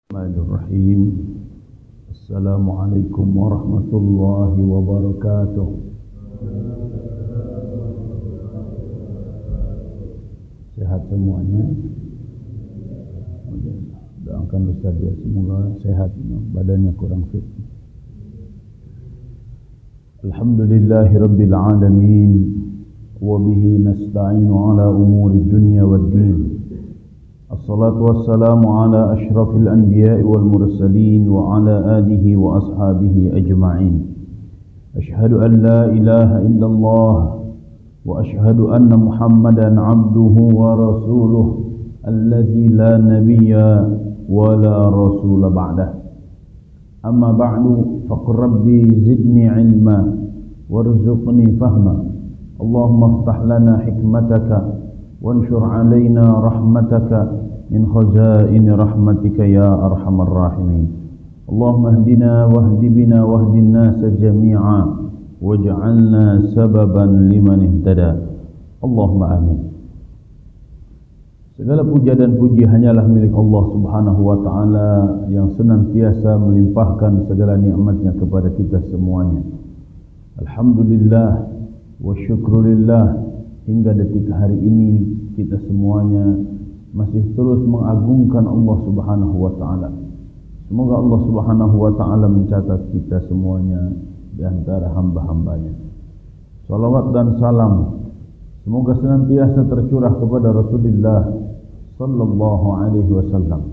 Bismillahirrahmanirrahim. Assalamualaikum warahmatullahi wabarakatuh. Sehat semuanya. Doakan Ustaz ya, semoga sehat, badannya kurang fit. Alhamdulillahi rabbil alamin, wa bihi nasta'inu ala umuri dunya waddin. Assalatu wassalamu ala ashrafil anbiya'i wal mursalin wa ala alihi wa ashabihi ajma'in. Ashhadu an la ilaha illallah wa ashhadu anna Muhammadan abduhu wa rasuluh alladhi la nabiyya wa la rasula ba'dah. Amma ba'du, faqur rabbi zidni ilma warzuqni fahma. Allahumma aftah lana hikmataka وانشر علينا رحمتك من خزائن رحمتك يا أرحم الراحمين. اللهم اهدنا واهد بنا واهد الناس جميعا واجعلنا سببا لمن اهتدى. اللهم آمين. Segala puja dan puji hanyalah milik Allah Subhanahu wa taala yang senantiasa melimpahkan segala nikmatnya kepada kita semuanya. Alhamdulillah wa syukrulillah. Hingga detik hari ini kita semuanya masih terus mengagungkan Allah Subhanahu wa taala. Semoga Allah Subhanahu wa taala mencatat kita semuanya di antara hamba-hambanya. Salawat dan salam semoga senantiasa tercurah kepada Rasulullah sallallahu alaihi wasallam,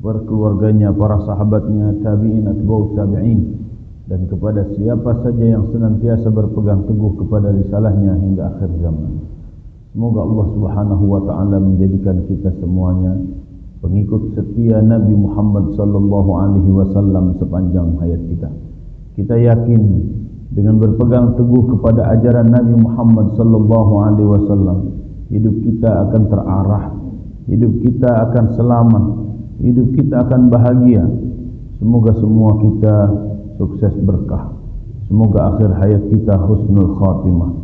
berkeluarganya, para sahabatnya, tabi'in, atba'ut tabi'in, dan kepada siapa saja yang senantiasa berpegang teguh kepada risalahnya hingga akhir zaman. Semoga Allah Subhanahu wa taala menjadikan kita semuanya pengikut setia Nabi Muhammad sallallahu alaihi wasallam sepanjang hayat kita. Kita yakin dengan berpegang teguh kepada ajaran Nabi Muhammad sallallahu alaihi wasallam, hidup kita akan terarah, hidup kita akan selamat, hidup kita akan bahagia. Semoga semua kita sukses berkah. Semoga akhir hayat kita husnul khatimah.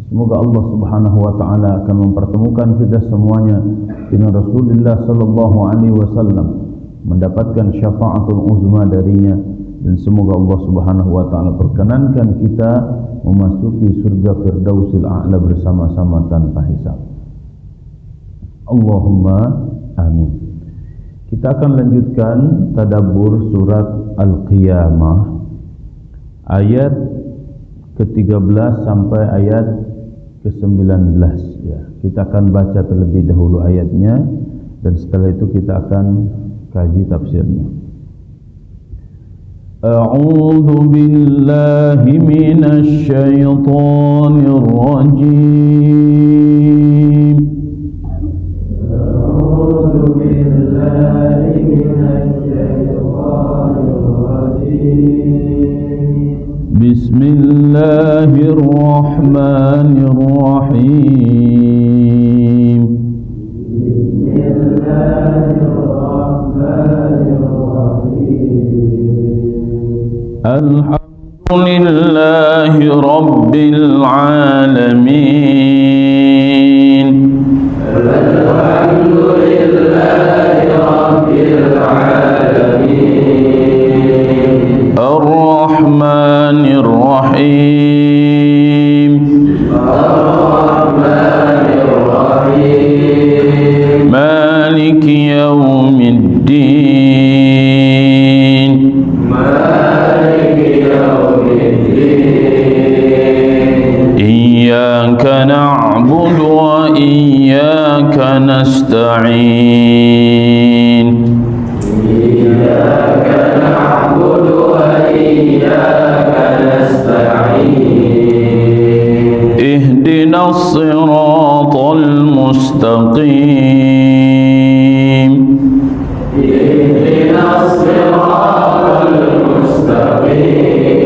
Semoga Allah Subhanahu wa taala akan mempertemukan kita semuanya dengan Rasulullah sallallahu alaihi wasallam, mendapatkan syafaatul uzma darinya, dan semoga Allah Subhanahu wa taala perkenankan kita memasuki surga Firdausil A'la bersama-sama tanpa hisab. Allahumma amin. Kita akan lanjutkan tadabbur surat Al-Qiyamah ayat ke-13 sampai ayat ke-19 ya. Kita akan baca terlebih dahulu ayatnya dan setelah itu kita akan kaji tafsirnya. A'udzu billahi minasy syaithanir rajim. A'udzu billahi minasy syaithanir rajim. Bismillahirrahmanirrahim. Bismillahirrahmanirrahim. Alhamdulillahi rabbil alamin. Alhamdulillahi rabbil alamin. Ar-Rahmanir Rahim. Ar-Rahmanir Rahim. Maliki yaumiddin. Maliki yaumiddin. Iyyaka na'budu wa iyyaka nasta'in. Iyyaka na'budu wa iyyaka nasta'in. Ihdinas siratal mustaqim. Ihdinas siratal mustaqim.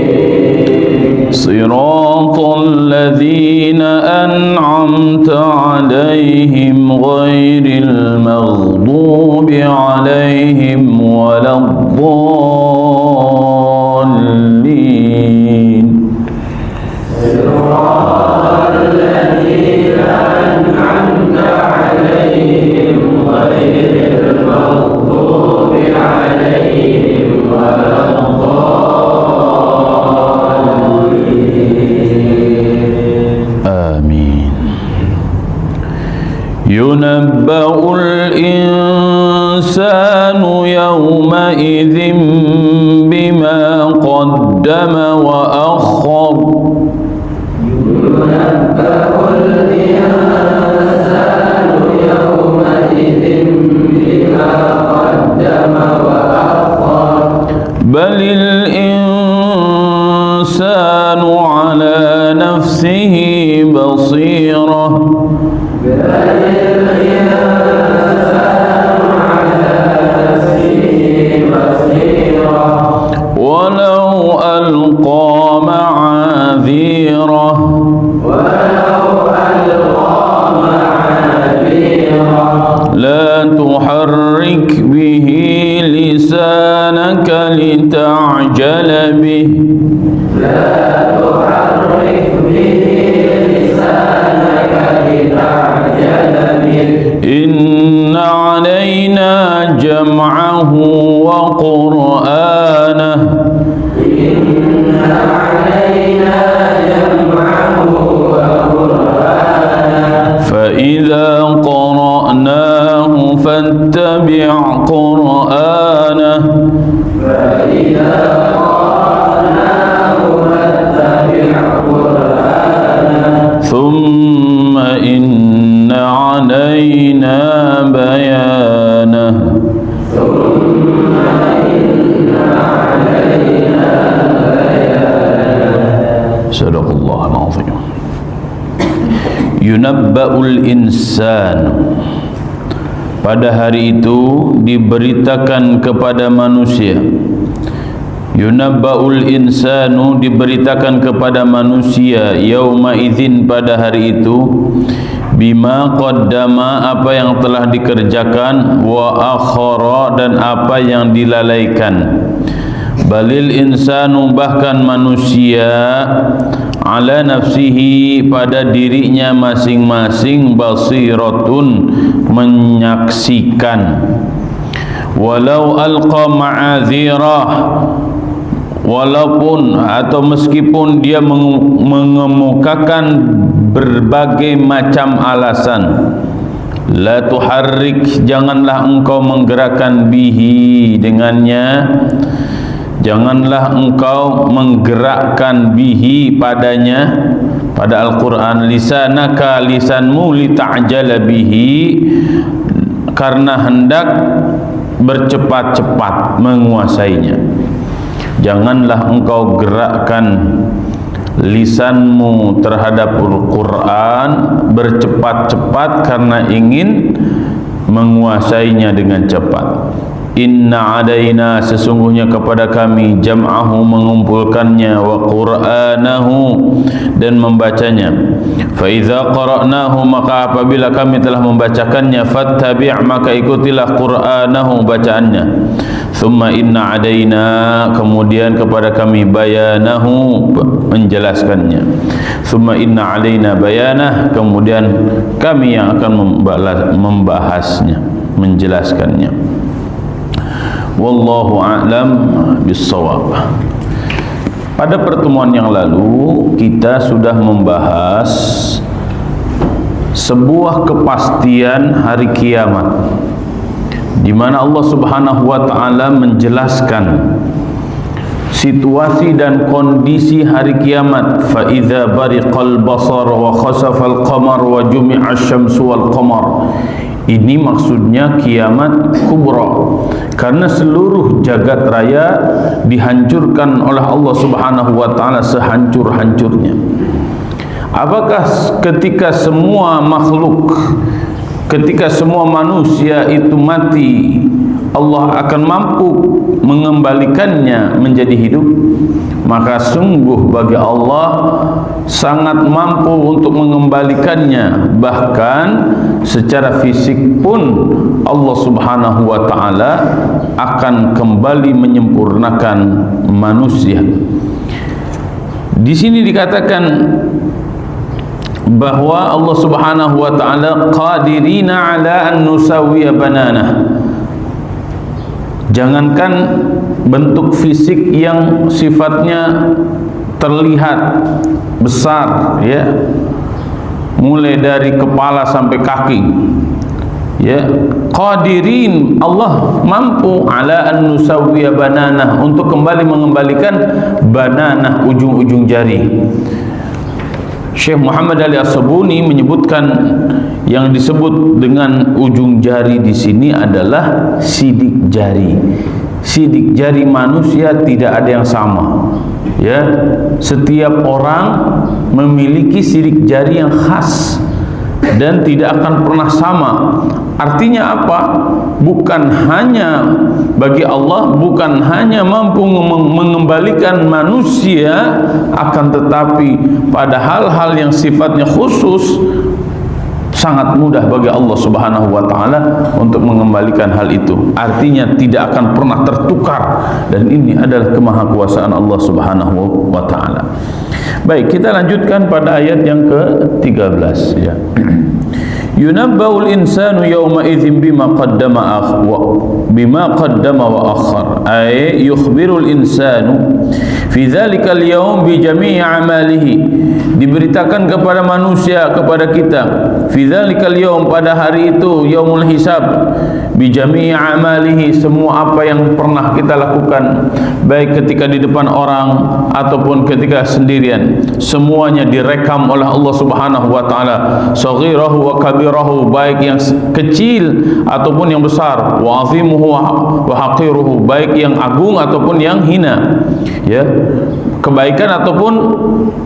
Siratal ladzina an'amta 'alaihim ghairil maghdubi 'alaihim waladdallin. Siratal ladzina an'amta 'alaihim ghairil maghdubi عليهم ولا الضالين آمين. ينبأ الإنسان يومئذ بما قدم وأخر. ينبأ الإنسان يومئذ بما قدم وأخر بل الإنسان على نفسه بصيرة ولو ألقى معاذيره لا تحرك به لسانك لتعجل به إن علينا جمعه وقرآنه فإذا قرأناه فاتبع قرآنه ثم إن علينا بيانه صدق الله العظيم. Yunabba'ul insanu, pada hari itu diberitakan kepada manusia. Yunabba'ul insanu, diberitakan kepada manusia, yauma idzin, pada hari itu, bima qaddama, apa yang telah dikerjakan, wa akhara, dan apa yang dilalaikan. Balil insanu, bahkan manusia, ala nafsihi, pada dirinya masing-masing, basiratun, menyaksikan. Walau alqa ma'adzirah, walaupun atau meskipun dia mengemukakan berbagai macam alasan. La tuharrik, janganlah engkau menggerakkan bihi, dengannya. Janganlah engkau menggerakkan bihi, padanya, pada Al-Quran, lisanaka, lisanmu, lita'jala bihi, karena hendak bercepat-cepat menguasainya. Janganlah engkau gerakkan lisanmu terhadap Al-Quran bercepat-cepat karena ingin menguasainya dengan cepat. Inna adaina, sesungguhnya kepada kami, jam'ahu, mengumpulkannya, wa qur'anahu, dan membacanya. Fa idza qara'nahu, maka apabila kami telah membacakannya, fattabi', maka ikutilah qur'anahu, bacaannya. Thumma inna adaina, kemudian kepada kami, bayanahu, menjelaskannya. Thumma inna alaina bayanah, kemudian kami yang akan membahasnya, menjelaskannya. Wallahu a'lam bissawab. Pada pertemuan yang lalu kita sudah membahas sebuah kepastian hari kiamat, di mana Allah Subhanahu wa taala menjelaskan situasi dan kondisi hari kiamat. Fa idza bariqal basar wa khasafal qamar wa jumi'asy syamsu wal qamar. Ini maksudnya kiamat kubra, karena seluruh jagat raya dihancurkan oleh Allah Subhanahu wa taala sehancur-hancurnya. Apakah ketika semua makhluk, ketika semua manusia itu mati, Allah akan mampu mengembalikannya menjadi hidup? Maka sungguh bagi Allah sangat mampu untuk mengembalikannya. Bahkan secara fisik pun Allah Subhanahu wa taala akan kembali menyempurnakan manusia. Di sini dikatakan bahwa Allah Subhanahu wa taala qadirina ala an nusawiya bananah. Jangankan bentuk fisik yang sifatnya terlihat besar, ya, mulai dari kepala sampai kaki, ya, qadirin, Allah mampu ala an nusawwiya bananah, untuk kembali mengembalikan bananah, ujung-ujung jari. Syekh Muhammad Ali As-Sabuni menyebutkan yang disebut dengan ujung jari di sini adalah sidik jari. Sidik jari manusia tidak ada yang sama, ya. Setiap orang memiliki sidik jari yang khas dan tidak akan pernah sama. Artinya apa? Bukan hanya bagi Allah, bukan hanya mampu mengembalikan manusia, akan tetapi pada hal-hal yang sifatnya khusus sangat mudah bagi Allah Subhanahu wa taala untuk mengembalikan hal itu. Artinya tidak akan pernah tertukar, dan ini adalah kemahakuasaan Allah Subhanahu wa taala. Baik, kita lanjutkan pada ayat yang ke-13, ya. Yunabbaul insanu yawma idzin bima qaddama wa akhar, ay yukhbirul insanu fi dzalikal yawm bi jami'i amalihi, diberitakan kepada manusia, kepada kita, fi dzalikal yawm, pada hari itu, yaumul hisab, bi jami'i amalihi, semua apa yang pernah kita lakukan, baik ketika di depan orang ataupun ketika sendirian, semuanya direkam oleh Allah Subhanahu wa taala, saghirahu wa kabirahu, baik yang kecil ataupun yang besar, wa azimuhu wa haqiruhu, baik yang agung ataupun yang hina, ya, kebaikan ataupun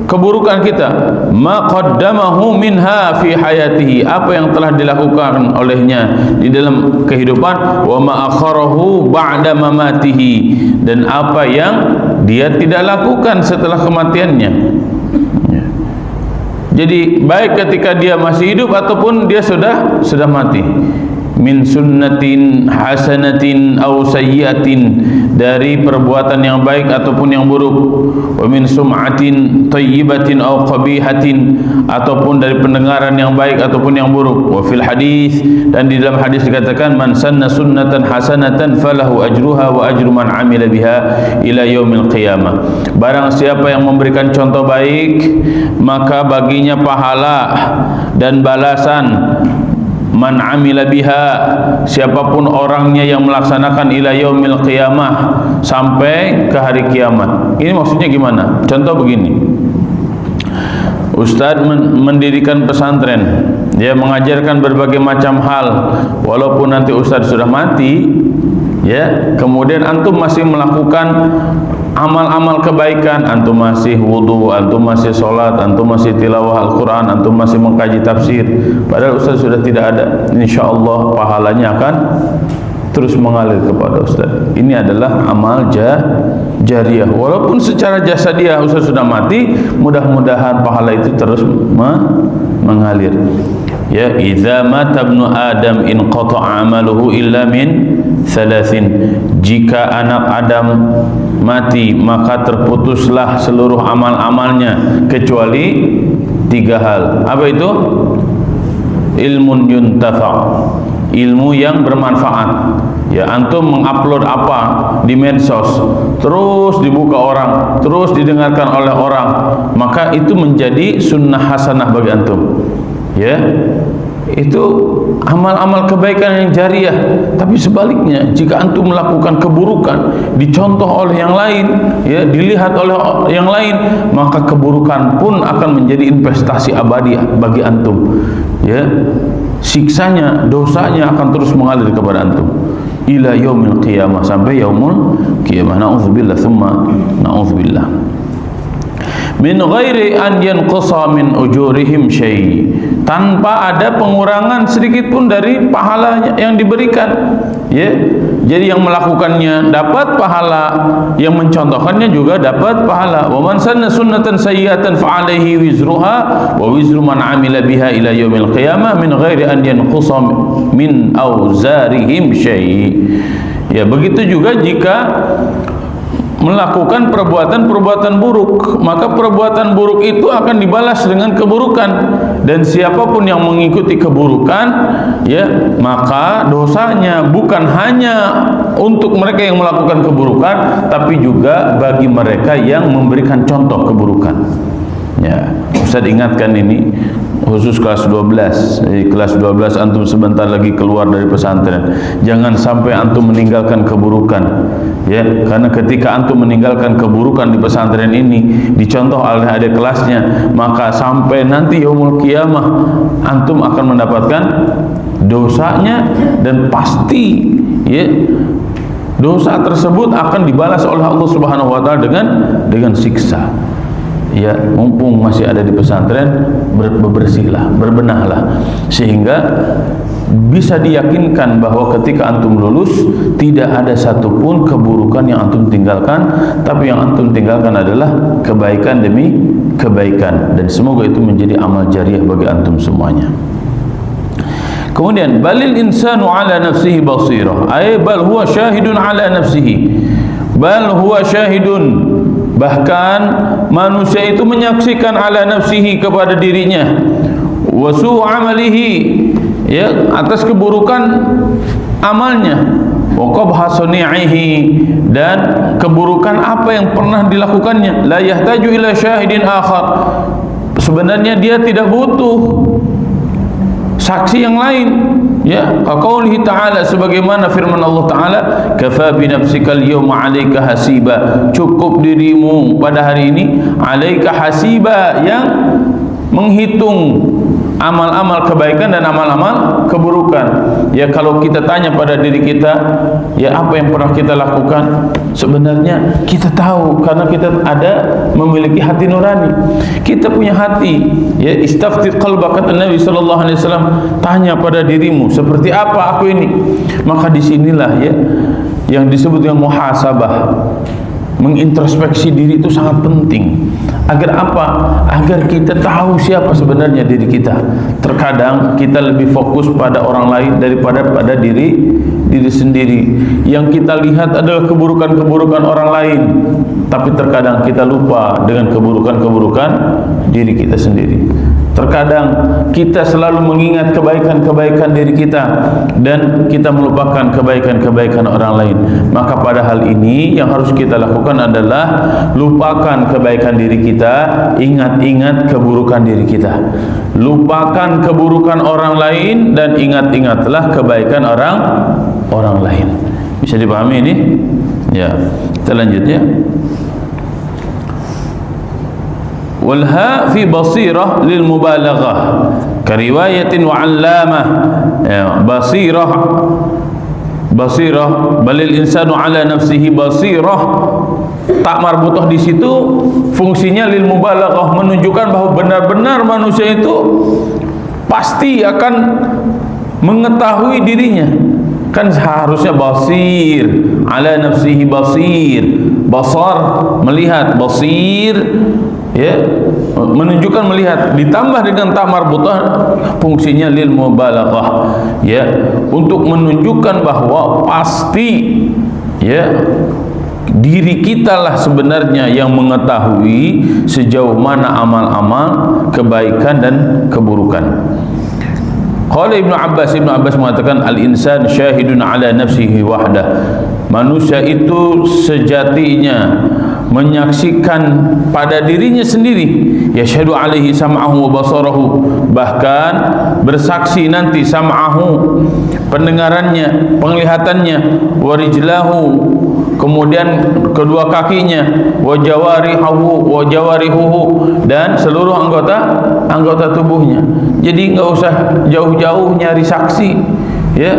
keburukan kita, ma qaddamahu minha fi hayatihi, apa yang telah dilakukan olehnya di dalam kehidupan, wa ma akharahu ba'da mamatihi, dan apa yang dia tidak lakukan setelah kematiannya. Jadi baik ketika dia masih hidup ataupun dia sudah mati. Min sunnatin hasanatin aw sayyiatin, dari perbuatan yang baik ataupun yang buruk. Wa min sum'atin thayyibatin aw qabihatin, ataupun dari pendengaran yang baik ataupun yang buruk. Wa fil hadis, dan di dalam hadis dikatakan, man sanna sunnatan hasanatan falahu ajruha wa ajru man amila biha ila yaumil qiyamah. Barang siapa yang memberikan contoh baik, maka baginya pahala dan balasan. Man amila biha, siapapun orangnya yang melaksanakan ila yaumil qiyamah, sampai ke hari kiamat. Ini maksudnya gimana? Contoh begini, Ustadz mendirikan pesantren, dia mengajarkan berbagai macam hal, walaupun nanti Ustadz sudah mati, ya, kemudian antum masih melakukan amal-amal kebaikan, antum masih wudu, antum masih sholat, antum masih tilawah Al-Quran, antum masih mengkaji tafsir, padahal Ustaz sudah tidak ada, insyaallah pahalanya akan terus mengalir kepada Ustaz. Ini adalah amal jariyah, walaupun secara jasadiah Ustaz sudah mati, mudah-mudahan pahala itu terus mengalir. Ya, idza mata ibnu adam in qata'a amaluhu illa min thalathin, jika anak Adam mati maka terputuslah seluruh amal-amalnya kecuali 3 hal. Apa itu? Ilmun yuntafa', ilmu yang bermanfaat. Ya, antum mengupload apa di medsos, terus dibuka orang, terus didengarkan oleh orang, maka itu menjadi sunnah hasanah bagi antum. Ya, itu amal-amal kebaikan yang jariyah. Tapi sebaliknya, jika antum melakukan keburukan, dicontoh oleh yang lain, ya, dilihat oleh yang lain, maka keburukan pun akan menjadi investasi abadi bagi antum. Ya, siksanya, dosanya akan terus mengalir kepada antum ila yaumil qiyamah, sampai yaumul qiyamah. Na'udzubillah thumma na'udzubillah. Min ghairi an yanqasa min ujurihim syai', tanpa ada pengurangan sedikit pun dari pahala yang diberikan. Ya, jadi yang melakukannya dapat pahala, yang mencontohkannya juga dapat pahala. Wa man sanna sunnatan sayyi'atan fa 'alaihi wizruha wa wizru man 'amila biha ila yaumil qiyamah min ghairi an yanqasa min auzarihim syai'. Ya, begitu juga jika melakukan perbuatan-perbuatan buruk, maka perbuatan buruk itu akan dibalas dengan keburukan. Dan siapapun yang mengikuti keburukan, ya, maka dosanya bukan hanya untuk mereka yang melakukan keburukan, tapi juga bagi mereka yang memberikan contoh keburukan. Ya, Ustaz ingatkan ini khusus kelas 12. Kelas 12 antum sebentar lagi keluar dari pesantren. Jangan sampai antum meninggalkan keburukan. Ya, karena ketika antum meninggalkan keburukan di pesantren ini, dicontoh oleh adik kelasnya, maka sampai nanti yaumul qiyamah antum akan mendapatkan dosanya, dan pasti, ya, dosa tersebut akan dibalas oleh Allah Subhanahu wa taala dengan siksa. Ya, mumpung masih ada di pesantren, bebersihlah, berbenahlah, sehingga bisa diyakinkan bahwa ketika antum lulus tidak ada satupun keburukan yang antum tinggalkan, tapi yang antum tinggalkan adalah kebaikan demi kebaikan, dan semoga itu menjadi amal jariah bagi antum semuanya. Kemudian balil insanu ala nafsihi basirah, ay bal huwa syahidun ala nafsihi, bal huwa syahidun, bahkan manusia itu menyaksikan ala nafsihi, kepada dirinya, wa su'u amalihi, ya, atas keburukan amalnya, wa qabha suni'ihi, dan keburukan apa yang pernah dilakukannya. La yahtaju ila syahidin akhar, sebenarnya dia tidak butuh saksi yang lain, ya, qaulihi ta'ala, sebagaimana firman Allah Ta'ala, kafa bi nafsikal yawma 'alaika hasiba, cukup dirimu pada hari ini 'alaika hasiba, yang menghitung amal-amal kebaikan dan amal-amal keburukan. Ya, kalau kita tanya pada diri kita, ya, apa yang pernah kita lakukan, sebenarnya kita tahu karena kita ada memiliki hati nurani. Kita punya hati, ya, istafti qalbaka, kata Nabi sallallahu alaihi wasallam, tanya pada dirimu, seperti apa aku ini. Maka disinilah, ya, yang disebut dengan muhasabah, mengintrospeksi diri itu sangat penting. Agar apa? Agar kita tahu siapa sebenarnya diri kita. Terkadang kita lebih fokus pada orang lain daripada pada diri sendiri. Yang kita lihat adalah keburukan-keburukan orang lain, tapi terkadang kita lupa dengan keburukan-keburukan diri kita sendiri. Terkadang kita selalu mengingat kebaikan-kebaikan diri kita, dan kita melupakan kebaikan-kebaikan orang lain. Maka pada hal ini yang harus kita lakukan adalah lupakan kebaikan diri kita, ingat-ingat keburukan diri kita. Lupakan keburukan orang lain dan ingat-ingatlah kebaikan orang lain. Bisa dipahami ini? Ya, kita lanjut, ya. Walha fi basirah lil mubalaghah kariwayatin wa 'allamah, ya, basirah balil insanu ala nafsihi basirah, tak marbutah di situ fungsinya lil mubalaghah, menunjukkan bahwa benar-benar manusia itu pasti akan mengetahui dirinya. Kan seharusnya basir, ala nafsihi basir, basar melihat, basir, ya, menunjukkan melihat, ditambah dengan ta marbutah fungsinya lil mubalaghah, ya, untuk menunjukkan bahwa pasti, ya, diri kita lah sebenarnya yang mengetahui sejauh mana amal-amal kebaikan dan keburukan. Qala Ibnu Abbas mengatakan, al-insan syahidun ala nafsihi wahdah, manusia itu sejatinya menyaksikan pada dirinya sendiri, yashhadu alaihi sam'ahu wa basarahu, bahkan bersaksi nanti sam'ahu, pendengarannya, penglihatannya, wa rijlahu, kemudian kedua kakinya, wa jawarihuhu, dan seluruh anggota tubuhnya. Jadi enggak usah jauh-jauh nyari saksi, ya,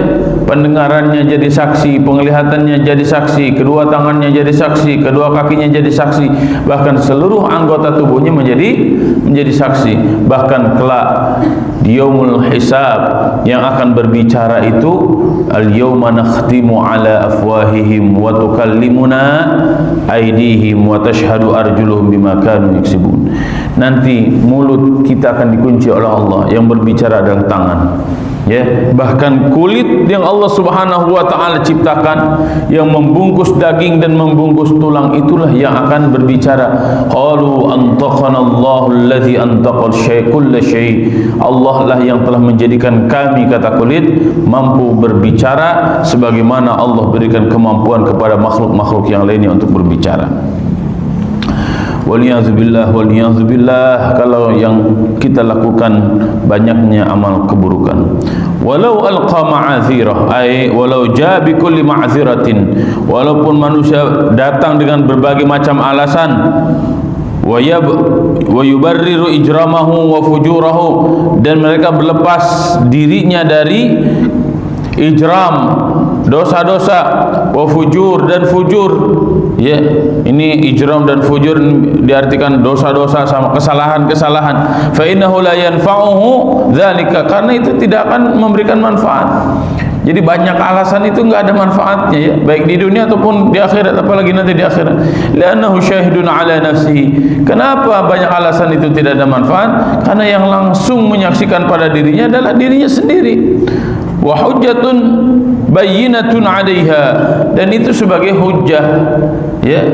pendengarannya jadi saksi, penglihatannya jadi saksi, kedua tangannya jadi saksi, kedua kakinya jadi saksi, bahkan seluruh anggota tubuhnya menjadi saksi. Bahkan kelak di yaumul hisab yang akan berbicara itu, al-yawma nakhtimu ala afwahihim wa tukallimuna aydihim wa tashhadu arjuluhum bima kanu yaksibun. Nanti mulut kita akan dikunci oleh Allah, yang berbicara adalah tangan, Ya, bahkan kulit yang Allah Subhanahu wa taala ciptakan yang membungkus daging dan membungkus tulang itulah yang akan berbicara. Qalu antaqana Allahu allazi antaqal kull syai. Allah lah yang telah menjadikan kami, kata kulit, mampu berbicara sebagaimana Allah berikan kemampuan kepada makhluk-makhluk yang lainnya untuk berbicara. Waliyahzubillah, waliyahzubillah, kalau yang kita lakukan banyaknya amal keburukan. Walau alqa ma'azirah, ay walau jaa bi kulli ma'ziratin, walaupun manusia datang dengan berbagai macam alasan, wa yubarriru ijramahu wa fujurahu, dan mereka berlepas dirinya dari ijram, dosa-dosa, wa fujur, dan fujur. Ya, ini ijram dan fujur diartikan dosa-dosa sama kesalahan-kesalahan. Fa innahu la yanfa'uhu dzalika, karena itu tidak akan memberikan manfaat. Jadi banyak alasan itu enggak ada manfaatnya, ya, baik di dunia ataupun di akhirat, apalagi nanti di akhirat. Li'annahu syahidun ala nafsihi. Kenapa banyak alasan itu tidak ada manfaat? Karena yang langsung menyaksikan pada dirinya adalah dirinya sendiri. Wa hujjatun bayyinatun 'alaiha, dan itu sebagai hujjah, ya,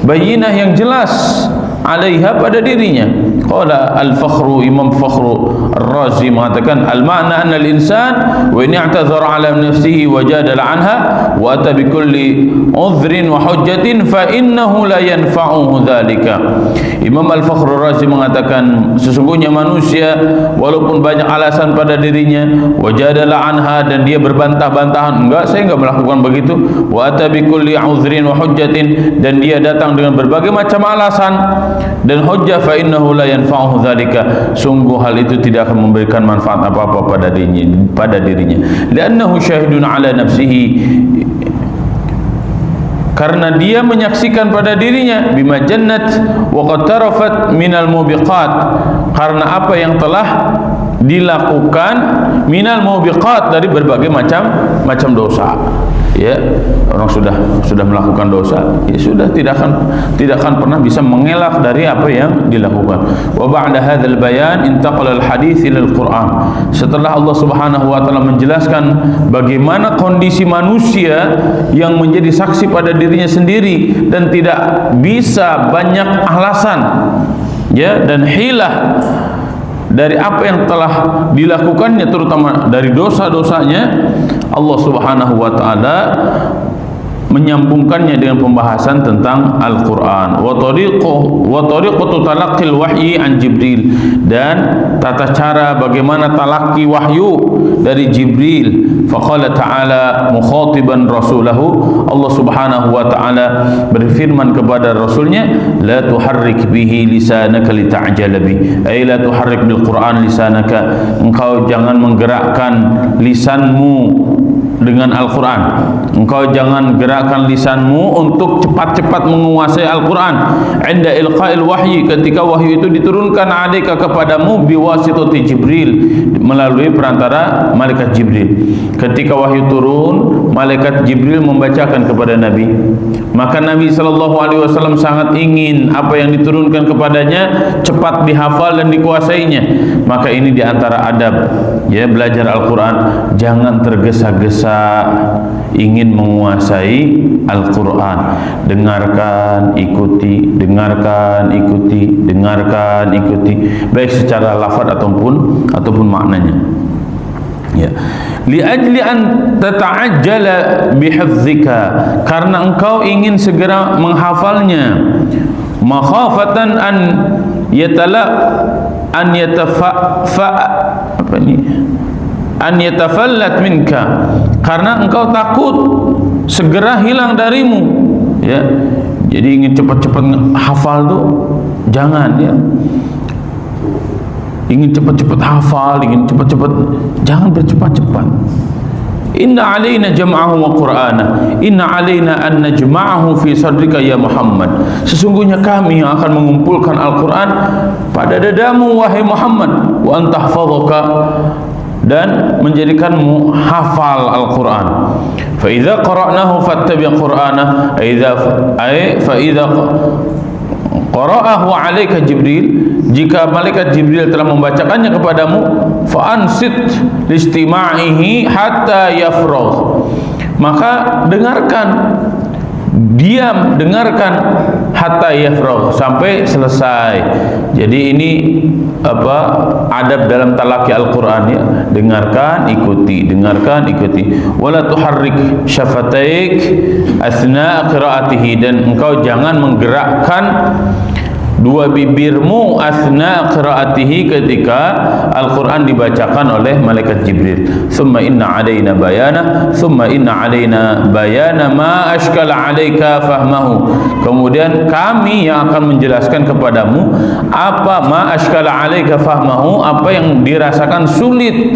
bayyinah yang jelas, 'alaiha, pada dirinya. Qala al-Fakhru, Imam Fakhru Ar-Razi mengatakan, al-ma'na anna al-insan wa in i'tazara 'ala nafsihi wa jadala 'anha wa ata bi kulli 'udhrin wa hujjatin fa innahu la yanfa'uhu dzalika. Imam Al-Fakhru Ar-Razi mengatakan, sesungguhnya manusia walaupun banyak alasan pada dirinya, wa jadala 'anha, dan dia berbantah-bantahan, enggak, saya enggak melakukan begitu, wa ata bi kulli 'udhrin wa hujjatin, dan dia datang dengan berbagai macam alasan dan hujjah, fa innahu la yanfa'uhu dzalika, sungguh hal itu tidak akan memberikan manfaat apa-apa pada dirinya. Li'annahu syahidun 'ala nafsihi, karena dia menyaksikan pada dirinya, bima jannat wa qad tarafat minal mubiqat, karena apa yang telah dilakukan, minal mubiqat, dari berbagai macam dosa. Ya, orang sudah melakukan dosa, ya sudah, tidak akan pernah bisa mengelak dari apa yang dilakukan. Wa ba'da hadzal bayan intaqala al-hadits ila al-Qur'an. Setelah Allah Subhanahu wa taala menjelaskan bagaimana kondisi manusia yang menjadi saksi pada dirinya sendiri dan tidak bisa banyak alasan, ya, dan hilah dari apa yang telah dilakukannya, terutama dari dosa-dosanya, Allah Subhanahu wa taala menyambungkannya dengan pembahasan tentang Al-Qur'an. Wa tariqatu talaqqil wahyi an Jibril, dan tata cara bagaimana talaqi wahyu dari Jibril. Faqala ta'ala mukhatiban rasulahu, Allah Subhanahu wa ta'ala berfirman kepada rasulnya, la tuharrik bihi lisanaka lita'jala bih, ay la tuharrik bil Qur'an lisanaka, engkau jangan menggerakkan lisanmu dengan Al-Quran, engkau jangan gerakkan lisanmu untuk cepat-cepat menguasai Al-Quran. Inda ilqa'il wahyi, ketika wahyu itu diturunkan alaika kepadamu, biwasitati Jibril, melalui perantara malaikat Jibril. Ketika wahyu turun, malaikat Jibril membacakan kepada Nabi, maka Nabi SAW sangat ingin apa yang diturunkan kepadanya cepat dihafal dan dikuasainya. Maka ini diantara adab, ya, belajar Al-Quran, jangan tergesa-gesa ingin menguasai Al-Quran. Dengarkan, ikuti, dengarkan, ikuti, dengarkan, ikuti, baik secara lafaz ataupun maknanya. Ya, liajli an tata'ajjala bihifdzika, karena engkau ingin segera menghafalnya, makhafatan an yatafallat minka, karena engkau takut segera hilang darimu, ya. Jadi ingin cepat-cepat hafal tuh jangan, ya. Ingin cepat-cepat hafal, ingin cepat-cepat, jangan bercepat-cepat. Inna alaina jam'ahu wa qur'ana, inna alaina an najma'ahu fi sadrika ya Muhammad, sesungguhnya kami yang akan mengumpulkan Al-Quran pada dadamu wahai Muhammad, wa antahfadhaka, dan menjadikanmu hafal Al-Quran. Fa idza qara'nahu fattabi' qur'ana, fa idza qara'ahu 'alaika Jibril, jika malaikat Jibril telah membacakannya kepadamu, fa ansit listima'ihi hatta yafragh, maka dengarkan, diam, dengarkan hatta yafragh, sampai selesai. Jadi ini adab dalam talaqi Al-Qur'an, ya. Dengarkan, ikuti, dengarkan, ikuti. Wala tuharrik syafataik asna qiraatihi, dan engkau jangan menggerakkan dua bibirmu asna qiraatihi, ketika Al-Quran dibacakan oleh malaikat Jibril. Thumma inna alaina bayana, thumma inna alaina bayana ma ashkala alaika fahmahu, kemudian kami yang akan menjelaskan kepadamu apa ma ashkala alaika fahmahu, apa yang dirasakan sulit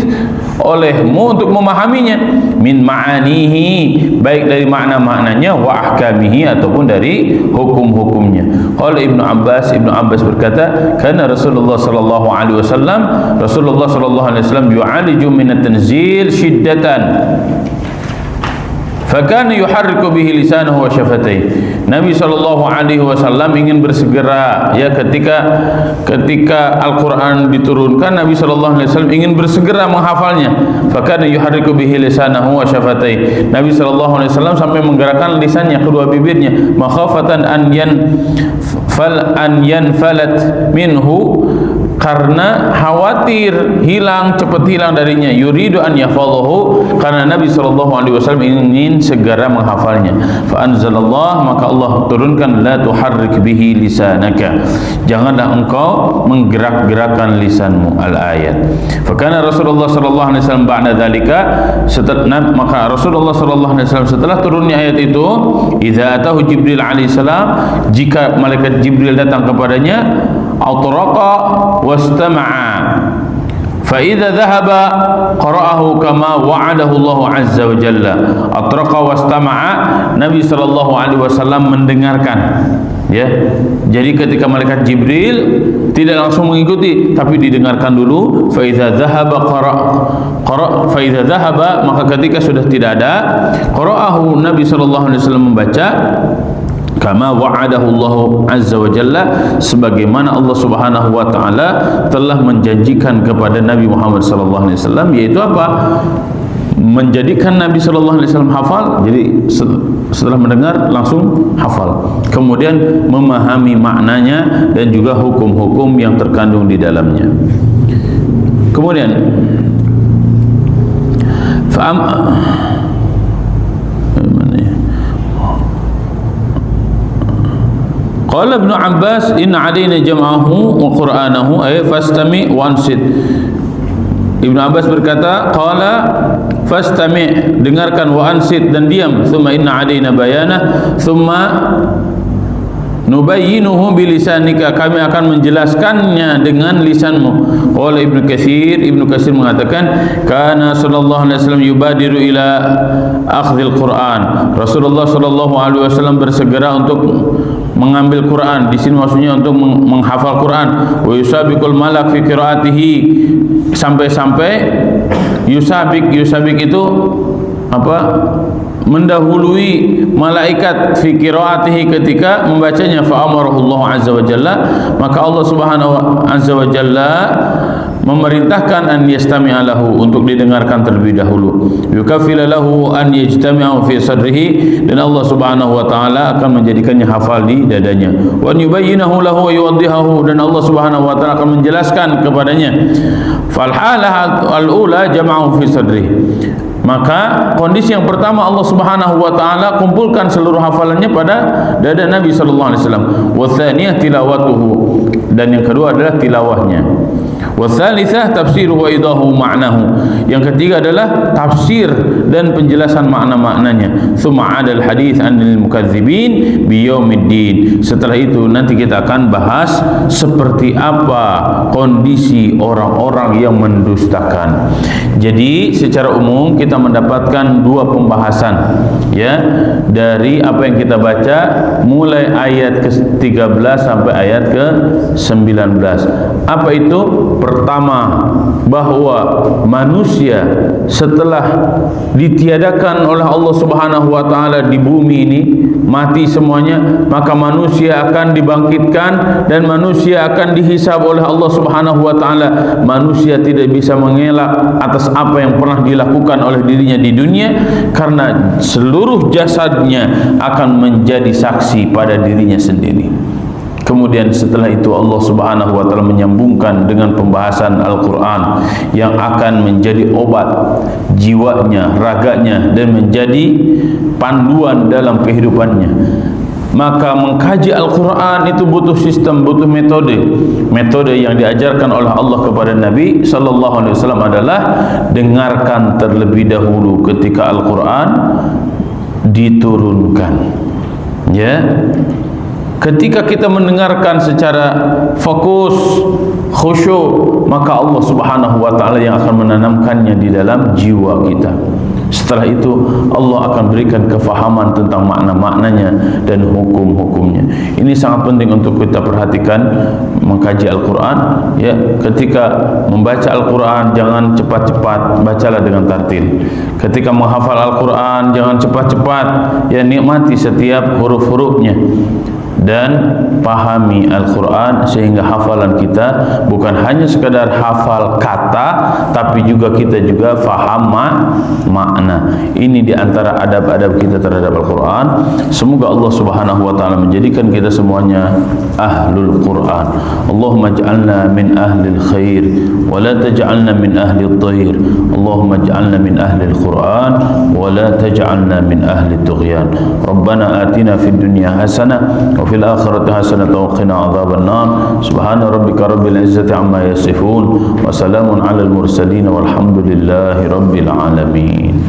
olehmu untuk memahaminya, min ma'anihi, baik dari makna-maknanya, wa ahkamihi, ataupun dari hukum-hukumnya. Qala Ibnu Abbas berkata, karena Rasulullah sallallahu alaihi wasallam yu'aliju min at-tanzil shiddatan, fakana yuharriku bihi lisanahu wa syafatayhi. Nabi sallallahu alaihi wasallam ingin bersegera, ya, ketika Al-Qur'an diturunkan, Nabi sallallahu alaihi wasallam ingin bersegera menghafalnya. Fakana yuharriku bihi lisanahu wa syafatayhi. Nabi sallallahu alaihi wasallam sampai menggerakkan lisannya, kedua bibirnya, makhafatan an yanfalat minhu, karena khawatir cepat hilang darinya. Yuridu an yahfazahu, karena Nabi sallallahu alaihi wasallam ingin segera menghafalnya. Fa anzalallah, maka Allah turunkan, la tuharrik bihi lisanaka, janganlah engkau menggerak-gerakkan lisanmu, al-ayat. Fa kana Rasulullah sallallahu alaihi wasallam ba'da dzalika, maka Rasulullah sallallahu alaihi wasallam setelah turunnya ayat itu, idza atahu Jibril alaihi salam, jika malaikat Jibril datang kepadanya, atraqa wastama'a, fa idza dhahaba qara'ahu kama wa'adahu Allah azza wa jalla. Atraqa wastama'a, Nabi sallallahu alaihi wasallam mendengarkan, ya. Jadi ketika malaikat Jibril tidak langsung mengikuti, tapi didengarkan dulu. Fa idza dhahaba fa idza dhahaba, maka ketika sudah tidak ada, qara'ahu, Nabi sallallahu alaihi wasallam membaca kama wa'adahu Allah azza wa jalla, sebagaimana Allah subhanahu wa ta'ala telah menjanjikan kepada Nabi Muhammad sallallahu alaihi wasallam, yaitu apa? Menjadikan Nabi sallallahu alaihi wasallam hafal. Jadi setelah mendengar langsung hafal, kemudian memahami maknanya dan juga hukum-hukum yang terkandung di dalamnya. Kemudian qala Ibnu Abbas, inna alaina jam'ahu wa qur'anahu, ay fastami' wa ansit. Ibnu Abbas berkata, qala fastami', dengarkan, wa ansit, dan diam, thumma inna alaina bayana, thumma nubayyinuhu bilisanika, kami akan menjelaskannya dengan lisanmu. Qala Ibnu Katsir mengatakan, kana sallallahu alaihi wasallam yubadiru ila akhdhil Qur'an, Rasulullah sallallahu alaihi wasallam bersegera untuk mengambil Quran. Di sini maksudnya untuk menghafal Quran. Wa yusabiqul malak fi qiraatihi, sampai-sampai yusabik itu apa? Mendahului malaikat fi qiraatihi, ketika membacanya. Fa amarahu Allah azza wa jalla, maka Allah subhanahu azza wa jalla memerintahkan an yastami'a lahu, untuk didengarkan terlebih dahulu. Yukaffila lahu an yajtami'u fi sadrihi, dan Allah subhanahu wa ta'ala akan menjadikannya hafal di dadanya. Wa yubayyinahu lahu wa yuwaddihahu, dan Allah subhanahu wa ta'ala akan menjelaskan kepadanya. Fal halah al-ula jama'u fi sadrihi, maka kondisi yang pertama, Allah subhanahu wa ta'ala kumpulkan seluruh hafalannya pada dada Nabi sallallahu alaihi wasallam. Wa tsaniyah tilawatuhu, dan yang kedua adalah tilawahnya. Wa tsalitsah tafsiru wa idahu ma'nahu, yang ketiga adalah tafsir dan penjelasan makna-maknanya. Tsumma 'adal hadits 'anil mukadzibin bi yaumiddin, setelah itu nanti kita akan bahas seperti apa kondisi orang-orang yang mendustakan. Jadi secara umum kita mendapatkan dua pembahasan, ya, dari apa yang kita baca mulai ayat ke-13 sampai ayat ke-19. Apa itu? pertama, bahwa manusia setelah ditiadakan oleh Allah Subhanahu wa taala di bumi ini, mati semuanya, maka manusia akan dibangkitkan dan manusia akan dihisab oleh Allah Subhanahu wa taala. Manusia tidak bisa mengelak atas apa yang pernah dilakukan oleh dirinya di dunia, karena seluruh jasadnya akan menjadi saksi pada dirinya sendiri. Kemudian setelah itu Allah Subhanahu wa taala menyambungkan dengan pembahasan Al-Qur'an yang akan menjadi obat jiwanya, raganya, dan menjadi panduan dalam kehidupannya. Maka mengkaji Al-Qur'an itu butuh sistem, butuh metode. Metode yang diajarkan oleh Allah kepada Nabi sallallahu alaihi wasallam adalah dengarkan terlebih dahulu ketika Al-Qur'an diturunkan. Ya. Ketika kita mendengarkan secara fokus, khusyuk, maka Allah Subhanahu wa taala yang akan menanamkannya di dalam jiwa kita. Setelah itu Allah akan berikan kefahaman tentang makna-maknanya dan hukum-hukumnya. Ini sangat penting untuk kita perhatikan mengkaji Al-Qur'an, ya. Ketika membaca Al-Qur'an jangan cepat-cepat, bacalah dengan tartil. Ketika menghafal Al-Qur'an jangan cepat-cepat, ya, nikmati setiap huruf-hurufnya dan pahami Al-Quran sehingga hafalan kita bukan hanya sekadar hafal kata, tapi juga kita juga faham makna. Ini diantara adab-adab kita terhadap Al-Quran. Semoga Allah Subhanahu wa taala menjadikan kita semuanya ahlul Quran. Allahumma ij'alna min ahlil khair wa la taj'alna min ahlil thair. Allahumma ij'alna min ahlil Quran wa la taj'alna min ahlit tughyan. Rabbana atina fid dunya hasanah wa fil akhirati hasanatan wa qina adzabannar. Subhana rabbika rabbil izzati amma yasifun wa salamun alal mursalin walhamdulillahi rabbil alamin.